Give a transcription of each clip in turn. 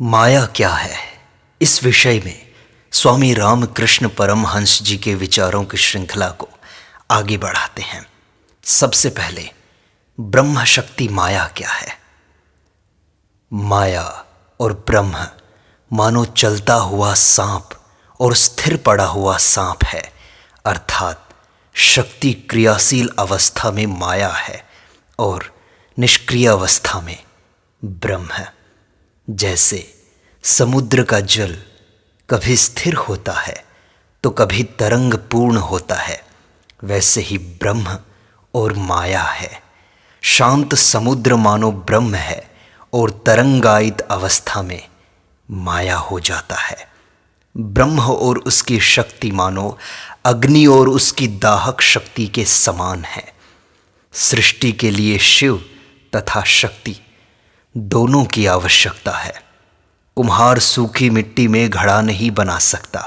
माया क्या है, इस विषय में स्वामी रामकृष्ण परमहंस जी के विचारों की श्रृंखला को आगे बढ़ाते हैं। सबसे पहले ब्रह्म शक्ति माया क्या है। माया और ब्रह्म मानो चलता हुआ सांप और स्थिर पड़ा हुआ सांप है, अर्थात शक्ति क्रियाशील अवस्था में माया है और निष्क्रिय अवस्था में ब्रह्म है। जैसे समुद्र का जल कभी स्थिर होता है तो कभी तरंग पूर्ण होता है, वैसे ही ब्रह्म और माया है। शांत समुद्र मानो ब्रह्म है और तरंगायित अवस्था में माया हो जाता है। ब्रह्म और उसकी शक्ति मानो अग्नि और उसकी दाहक शक्ति के समान है। सृष्टि के लिए शिव तथा शक्ति दोनों की आवश्यकता है। कुम्हार सूखी मिट्टी में घड़ा नहीं बना सकता,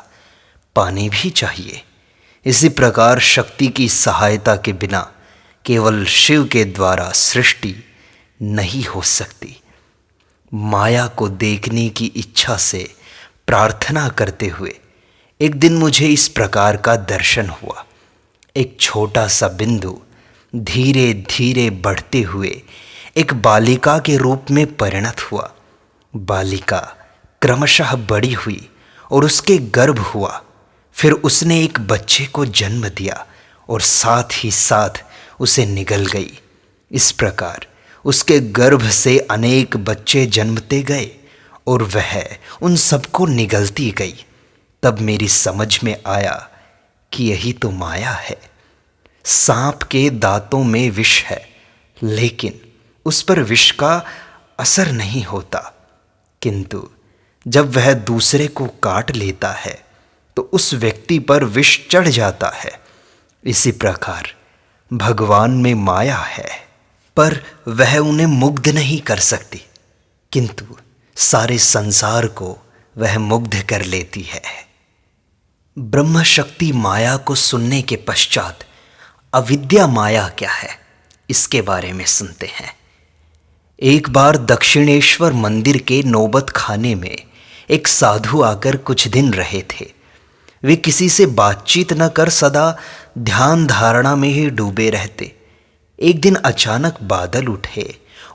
पानी भी चाहिए। इसी प्रकार शक्ति की सहायता के बिना केवल शिव के द्वारा सृष्टि नहीं हो सकती। माया को देखने की इच्छा से प्रार्थना करते हुए एक दिन मुझे इस प्रकार का दर्शन हुआ। एक छोटा सा बिंदु धीरे धीरे बढ़ते हुए एक बालिका के रूप में परिणत हुआ। बालिका क्रमशः बड़ी हुई और उसके गर्भ हुआ। फिर उसने एक बच्चे को जन्म दिया और साथ ही साथ उसे निगल गई। इस प्रकार उसके गर्भ से अनेक बच्चे जन्मते गए और वह उन सबको निगलती गई। तब मेरी समझ में आया कि यही तो माया है। सांप के दांतों में विष है, लेकिन उस पर विष का असर नहीं होता, किंतु जब वह दूसरे को काट लेता है तो उस व्यक्ति पर विष चढ़ जाता है। इसी प्रकार भगवान में माया है, पर वह उन्हें मुग्ध नहीं कर सकती, किंतु सारे संसार को वह मुग्ध कर लेती है। ब्रह्म शक्ति माया को सुनने के पश्चात अविद्या माया क्या है, इसके बारे में सुनते हैं। एक बार दक्षिणेश्वर मंदिर के नौबत खाने में एक साधु आकर कुछ दिन रहे थे। वे किसी से बातचीत न कर सदा ध्यान धारणा में ही डूबे रहते। एक दिन अचानक बादल उठे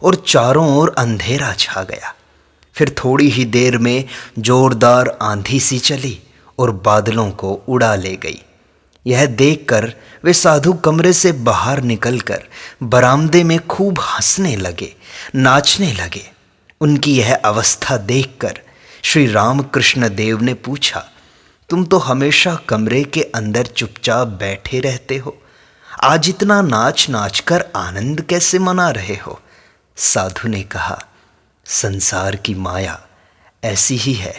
और चारों ओर अंधेरा छा गया। फिर थोड़ी ही देर में जोरदार आंधी सी चली और बादलों को उड़ा ले गई। यह देखकर वे साधु कमरे से बाहर निकलकर बरामदे में खूब हंसने लगे, नाचने लगे। उनकी यह अवस्था देखकर श्री रामकृष्ण देव ने पूछा, तुम तो हमेशा कमरे के अंदर चुपचाप बैठे रहते हो, आज इतना नाच नाच कर आनंद कैसे मना रहे हो? साधु ने कहा, संसार की माया ऐसी ही है।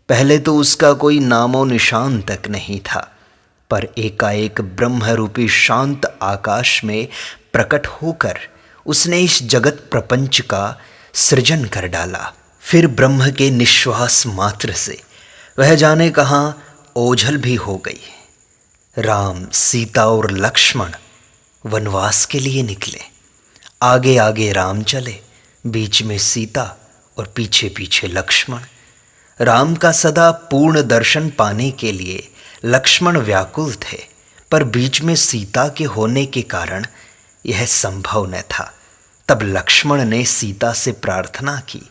पहले तो उसका कोई नामो निशान तक नहीं था, पर एकाएक ब्रह्मरूपी शांत आकाश में प्रकट होकर उसने इस जगत प्रपंच का सृजन कर डाला। फिर ब्रह्म के निश्वास मात्र से वह जाने कहाँ ओझल भी हो गई। राम, सीता और लक्ष्मण वनवास के लिए निकले। आगे आगे राम चले, बीच में सीता और पीछे पीछे लक्ष्मण। राम का सदा पूर्ण दर्शन पाने के लिए लक्ष्मण व्याकुल थे, पर बीच में सीता के होने के कारण यह संभव न था। तब लक्ष्मण ने सीता से प्रार्थना की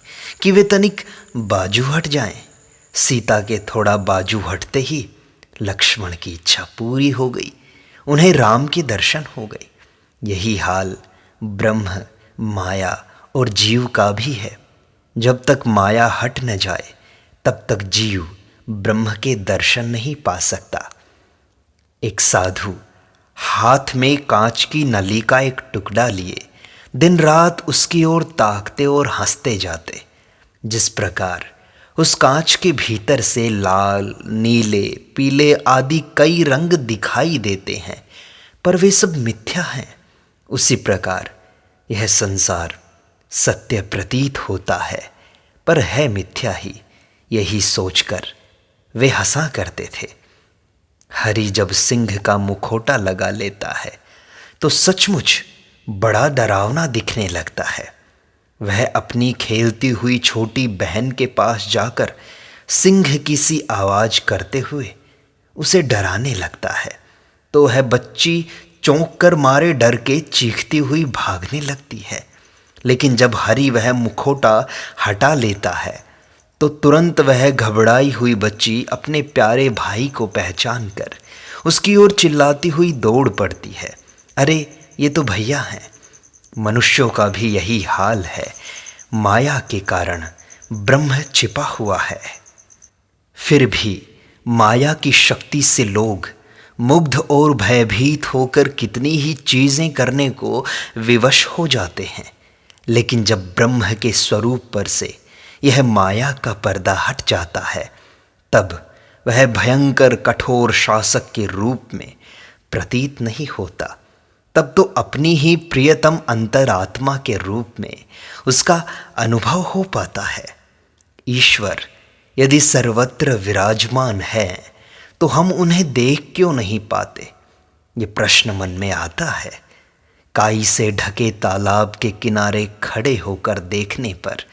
कि वे तनिक बाजू हट जाएं। सीता के थोड़ा बाजू हटते ही लक्ष्मण की इच्छा पूरी हो गई, उन्हें राम के दर्शन हो गए। यही हाल ब्रह्म, माया और जीव का भी है। जब तक माया हट न जाए तब तक जीव ब्रह्म के दर्शन नहीं पा सकता। एक साधु हाथ में कांच की नली का एक टुकड़ा लिए दिन रात उसकी ओर ताकते और हंसते जाते। जिस प्रकार उस कांच के भीतर से लाल, नीले, पीले आदि कई रंग दिखाई देते हैं, पर वे सब मिथ्या हैं, उसी प्रकार यह संसार सत्य प्रतीत होता है, पर है मिथ्या ही। यही सोचकर वे हंसा करते थे। हरि जब सिंह का मुखौटा लगा लेता है तो सचमुच बड़ा डरावना दिखने लगता है। वह अपनी खेलती हुई छोटी बहन के पास जाकर सिंह की सी आवाज करते हुए उसे डराने लगता है, तो वह बच्ची चौंक कर मारे डर के चीखती हुई भागने लगती है। लेकिन जब हरि वह मुखौटा हटा लेता है तो तुरंत वह घबराई हुई बच्ची अपने प्यारे भाई को पहचान कर उसकी ओर चिल्लाती हुई दौड़ पड़ती है। अरे ये तो भैया हैं। मनुष्यों का भी यही हाल है। माया के कारण ब्रह्म छिपा हुआ है। फिर भी माया की शक्ति से लोग मुग्ध और भयभीत होकर कितनी ही चीज़ें करने को विवश हो जाते हैं। लेकिन जब ब्रह्म के स्वरूप पर से यह माया का पर्दा हट जाता है, तब वह भयंकर कठोर शासक के रूप में प्रतीत नहीं होता। तब तो अपनी ही प्रियतम अंतरात्मा के रूप में उसका अनुभव हो पाता है। ईश्वर यदि सर्वत्र विराजमान है तो हम उन्हें देख क्यों नहीं पाते? ये प्रश्न मन में आता है। काई से ढके तालाब के किनारे खड़े होकर देखने पर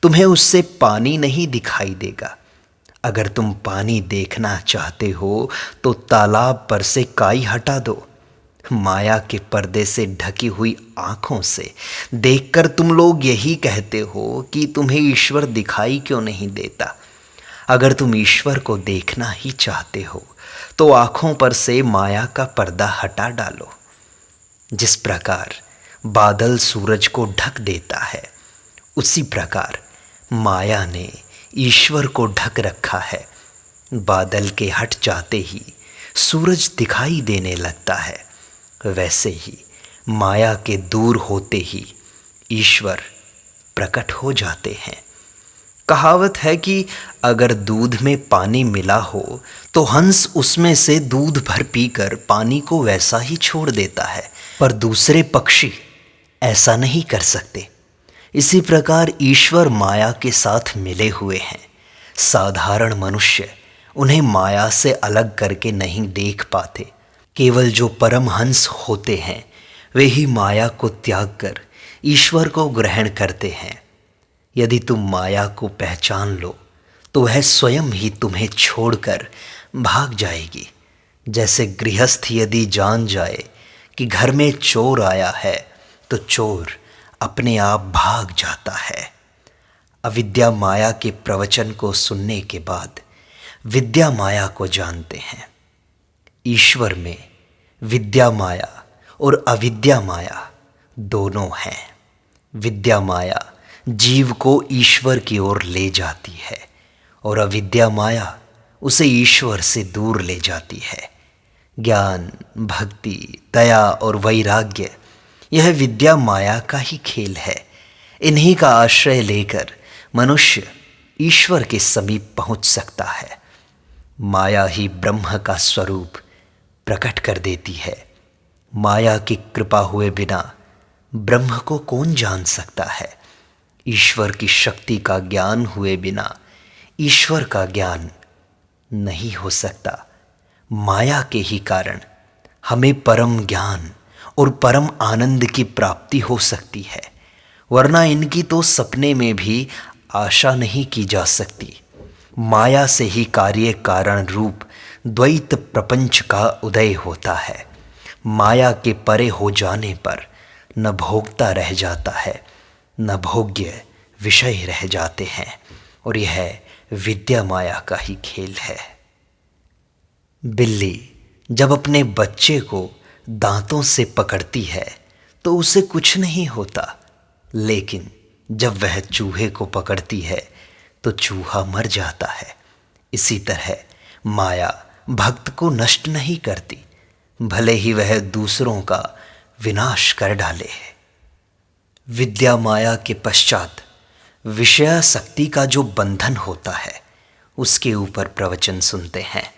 तुम्हें उससे पानी नहीं दिखाई देगा। अगर तुम पानी देखना चाहते हो तो तालाब पर से काई हटा दो। माया के पर्दे से ढकी हुई आंखों से देखकर तुम लोग यही कहते हो कि तुम्हें ईश्वर दिखाई क्यों नहीं देता। अगर तुम ईश्वर को देखना ही चाहते हो तो आंखों पर से माया का पर्दा हटा डालो। जिस प्रकार बादल सूरज को ढक देता है, उसी प्रकार माया ने ईश्वर को ढक रखा है। बादल के हट जाते ही सूरज दिखाई देने लगता है, वैसे ही माया के दूर होते ही ईश्वर प्रकट हो जाते हैं। कहावत है कि अगर दूध में पानी मिला हो तो हंस उसमें से दूध भर पीकर पानी को वैसा ही छोड़ देता है, पर दूसरे पक्षी ऐसा नहीं कर सकते। इसी प्रकार ईश्वर माया के साथ मिले हुए हैं। साधारण मनुष्य उन्हें माया से अलग करके नहीं देख पाते। केवल जो परमहंस होते हैं वे ही माया को त्याग कर ईश्वर को ग्रहण करते हैं। यदि तुम माया को पहचान लो तो वह स्वयं ही तुम्हें छोड़कर भाग जाएगी। जैसे गृहस्थ यदि जान जाए कि घर में चोर आया है तो चोर अपने आप भाग जाता है। अविद्या माया के प्रवचन को सुनने के बाद विद्या माया को जानते हैं। ईश्वर में विद्या माया और अविद्या माया दोनों हैं। विद्या माया जीव को ईश्वर की ओर ले जाती है और अविद्या माया उसे ईश्वर से दूर ले जाती है। ज्ञान, भक्ति, दया और वैराग्य यह विद्या माया का ही खेल है। इन्हीं का आश्रय लेकर मनुष्य ईश्वर के समीप पहुंच सकता है। माया ही ब्रह्म का स्वरूप प्रकट कर देती है। माया की कृपा हुए बिना ब्रह्म को कौन जान सकता है? ईश्वर की शक्ति का ज्ञान हुए बिना ईश्वर का ज्ञान नहीं हो सकता। माया के ही कारण हमें परम ज्ञान और परम आनंद की प्राप्ति हो सकती है, वरना इनकी तो सपने में भी आशा नहीं की जा सकती। माया से ही कार्य कारण रूप द्वैत प्रपंच का उदय होता है। माया के परे हो जाने पर न भोगता रह जाता है, न भोग्य विषय रह जाते हैं, और यह विद्या माया का ही खेल है। बिल्ली जब अपने बच्चे को दांतों से पकड़ती है तो उसे कुछ नहीं होता, लेकिन जब वह चूहे को पकड़ती है तो चूहा मर जाता है। इसी तरह माया भक्त को नष्ट नहीं करती, भले ही वह दूसरों का विनाश कर डाले। विद्या माया के पश्चात विषयासक्ति का जो बंधन होता है उसके ऊपर प्रवचन सुनते हैं।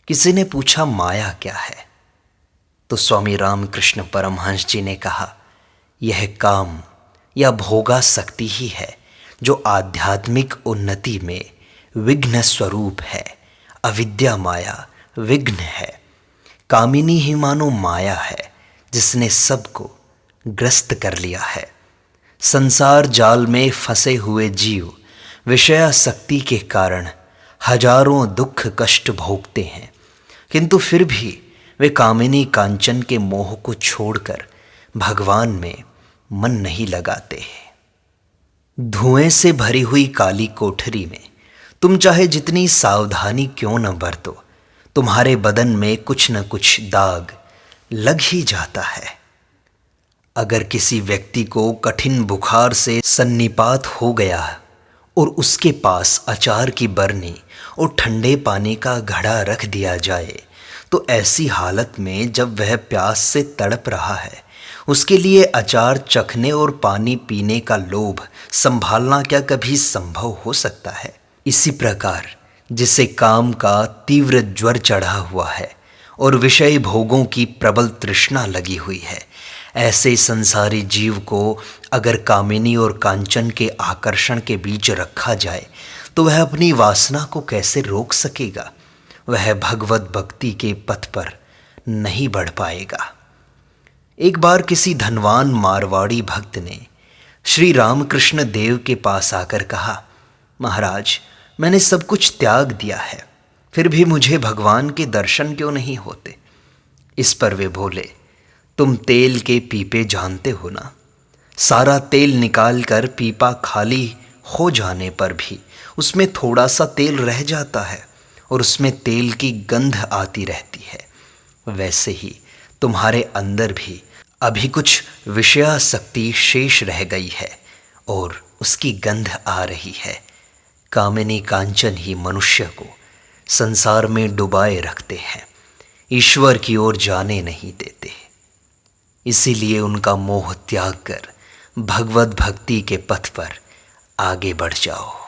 किसी ने पूछा माया क्या है, तो स्वामी रामकृष्ण परमहंस जी ने कहा, यह काम या भोगासक्ति ही है जो आध्यात्मिक उन्नति में विघ्न स्वरूप है। अविद्या माया विघ्न है। कामिनी ही मानो माया है जिसने सबको ग्रस्त कर लिया है। संसार जाल में फंसे हुए जीव विषयासक्ति के कारण हजारों दुख कष्ट भोगते हैं, किंतु फिर भी वे कामिनी कांचन के मोह को छोड़कर भगवान में मन नहीं लगाते हैं। धुएं से भरी हुई काली कोठरी में तुम चाहे जितनी सावधानी क्यों न बरतो, तुम्हारे बदन में कुछ न कुछ दाग लग ही जाता है। अगर किसी व्यक्ति को कठिन बुखार से सन्निपात हो गया और उसके पास अचार की बरनी और ठंडे पानी का घड़ा रख दिया जाए, तो ऐसी हालत में जब वह प्यास से तड़प रहा है, उसके लिए अचार चखने और पानी पीने का लोभ संभालना क्या कभी संभव हो सकता है? इसी प्रकार जिसे काम का तीव्र ज्वर चढ़ा हुआ है और विषय भोगों की प्रबल तृष्णा लगी हुई है, ऐसे संसारी जीव को अगर कामिनी और कांचन के आकर्षण के बीच रखा जाए तो वह अपनी वासना को कैसे रोक सकेगा? वह भगवत भक्ति के पथ पर नहीं बढ़ पाएगा। एक बार किसी धनवान मारवाड़ी भक्त ने श्री रामकृष्ण देव के पास आकर कहा, महाराज, मैंने सब कुछ त्याग दिया है, फिर भी मुझे भगवान के दर्शन क्यों नहीं होते? इस पर वे बोले, तुम तेल के पीपे जानते हो ना? सारा तेल निकाल कर पीपा खाली हो जाने पर भी उसमें थोड़ा सा तेल रह जाता है और उसमें तेल की गंध आती रहती है। वैसे ही तुम्हारे अंदर भी अभी कुछ विषयासक्ति शेष रह गई है और उसकी गंध आ रही है। कामिनी कांचन ही मनुष्य को संसार में डुबाए रखते हैं, ईश्वर की ओर जाने नहीं देते। इसीलिए उनका मोह त्याग कर भगवत भक्ति के पथ पर आगे बढ़ जाओ।